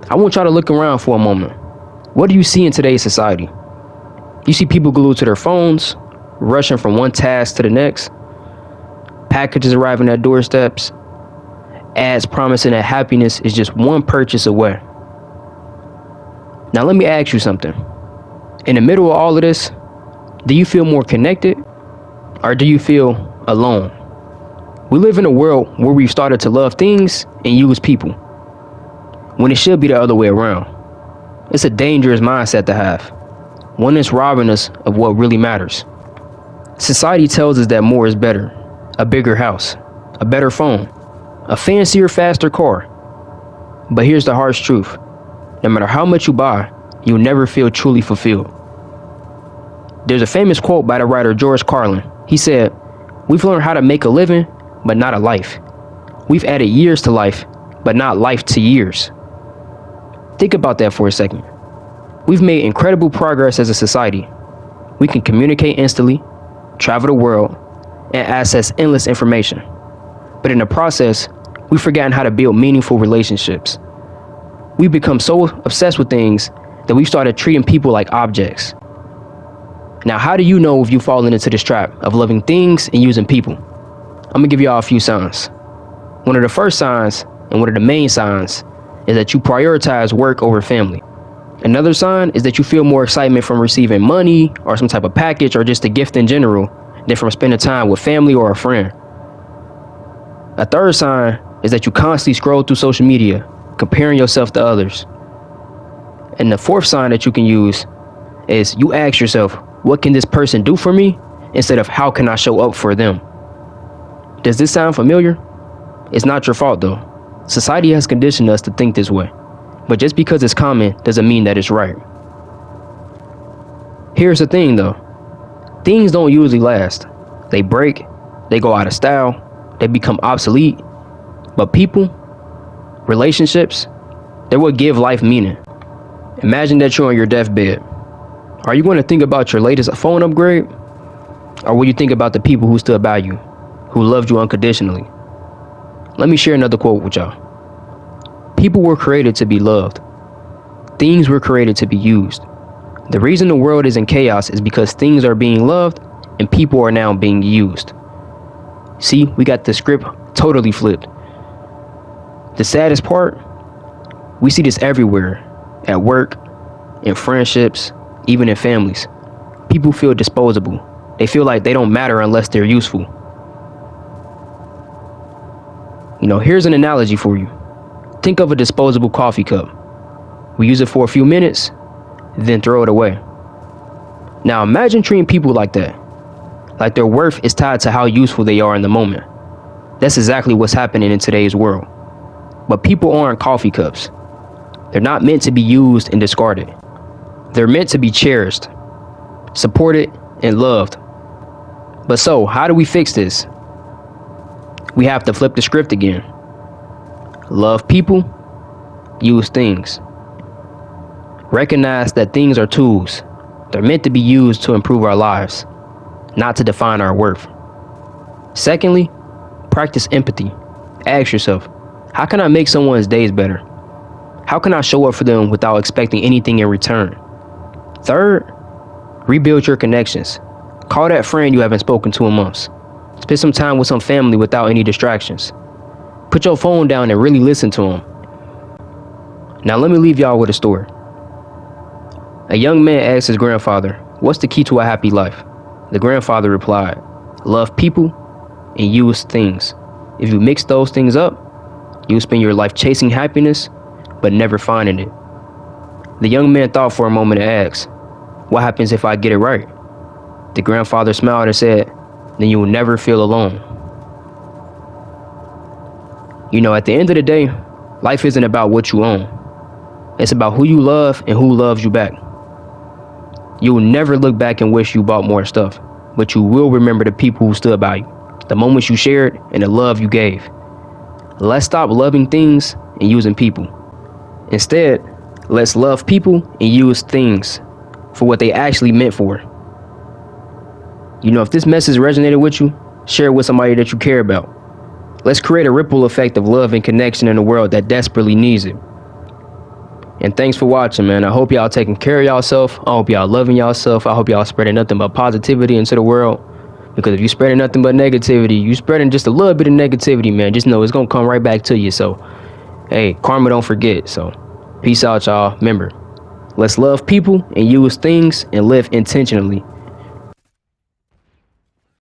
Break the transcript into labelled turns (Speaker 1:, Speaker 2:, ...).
Speaker 1: I want y'all to look around for a moment. What do you see in today's society? You see people glued to their phones, rushing from one task to the next, packages arriving at doorsteps, ads promising that happiness is just one purchase away. Now let me ask you something. In the middle of all of this, do you feel more connected or do you feel alone? We live in a world where we've started to love things and use people, when it should be the other way around. It's a dangerous mindset to have, one that's robbing us of what really matters. Society tells us that more is better, a bigger house, a better phone, a fancier, faster car. But here's the harsh truth. No matter how much you buy, you'll never feel truly fulfilled. There's a famous quote by the writer George Carlin. He said, "We've learned how to make a living, but not a life. We've added years to life, but not life to years." Think about that for a second. We've made incredible progress as a society. We can communicate instantly, travel the world, and access endless information. But in the process, we've forgotten how to build meaningful relationships. We've become so obsessed with things that we've started treating people like objects. Now, how do you know if you've fallen into this trap of loving things and using people? I'm gonna give y'all a few signs. One of the first signs, and one of the main signs, is that you prioritize work over family. Another sign is that you feel more excitement from receiving money or some type of package or just a gift in general than from spending time with family or a friend. A third sign is that you constantly scroll through social media, comparing yourself to others. And the fourth sign that you can use is you ask yourself, what can this person do for me? Instead of how can I show up for them? Does this sound familiar? It's not your fault though. Society has conditioned us to think this way. But just because it's common doesn't mean that it's right. Here's the thing though. Things don't usually last. They break, they go out of style, they become obsolete. But people, relationships, they're what give life meaning. Imagine that you're on your deathbed. Are you going to think about your latest phone upgrade? Or will you think about the people who stood by you, who loved you unconditionally? Let me share another quote with y'all. People were created to be loved. Things were created to be used. The reason the world is in chaos is because things are being loved and people are now being used. See, we got the script totally flipped. The saddest part, we see this everywhere, at work, in friendships, even in families. People feel disposable. They feel like they don't matter unless they're useful. You know, here's an analogy for you. Think of a disposable coffee cup. We use it for a few minutes, then throw it away. Now imagine treating people like that. Like their worth is tied to how useful they are in the moment. That's exactly what's happening in today's world. But people aren't coffee cups. They're not meant to be used and discarded. They're meant to be cherished, supported, and loved. But so, how do we fix this? We have to flip the script again. Love people, use things. Recognize that things are tools. They're meant to be used to improve our lives, not to define our worth. Secondly, practice empathy. Ask yourself, how can I make someone's days better? How can I show up for them without expecting anything in return? Third, rebuild your connections. Call that friend you haven't spoken to in months. Spend some time with some family without any distractions. Put your phone down and really listen to them. Now let me leave y'all with a story. A young man asked his grandfather, "What's the key to a happy life?" The grandfather replied, "Love people and use things. If you mix those things up, you'll spend your life chasing happiness, but never finding it." The young man thought for a moment and asked, "What happens if I get it right?" The grandfather smiled and said, "Then you will never feel alone." You know, at the end of the day, life isn't about what you own. It's about who you love and who loves you back. You will never look back and wish you bought more stuff, but you will remember the people who stood by you, the moments you shared, and the love you gave. Let's stop loving things and using people. Instead, let's love people and use things for what they actually meant for. You know, if this message resonated with you, share it with somebody that you care about. Let's create a ripple effect of love and connection in a world that desperately needs it. And thanks for watching, man. I hope y'all taking care of y'allself. I hope y'all loving y'allself. I hope y'all spreading nothing but positivity into the world. Because if you spreading nothing but negativity, you spreading just a little bit of negativity, man, just know it's gonna come right back to you. So, hey, karma don't forget. So, peace out, y'all. Remember, let's love people and use things and live intentionally.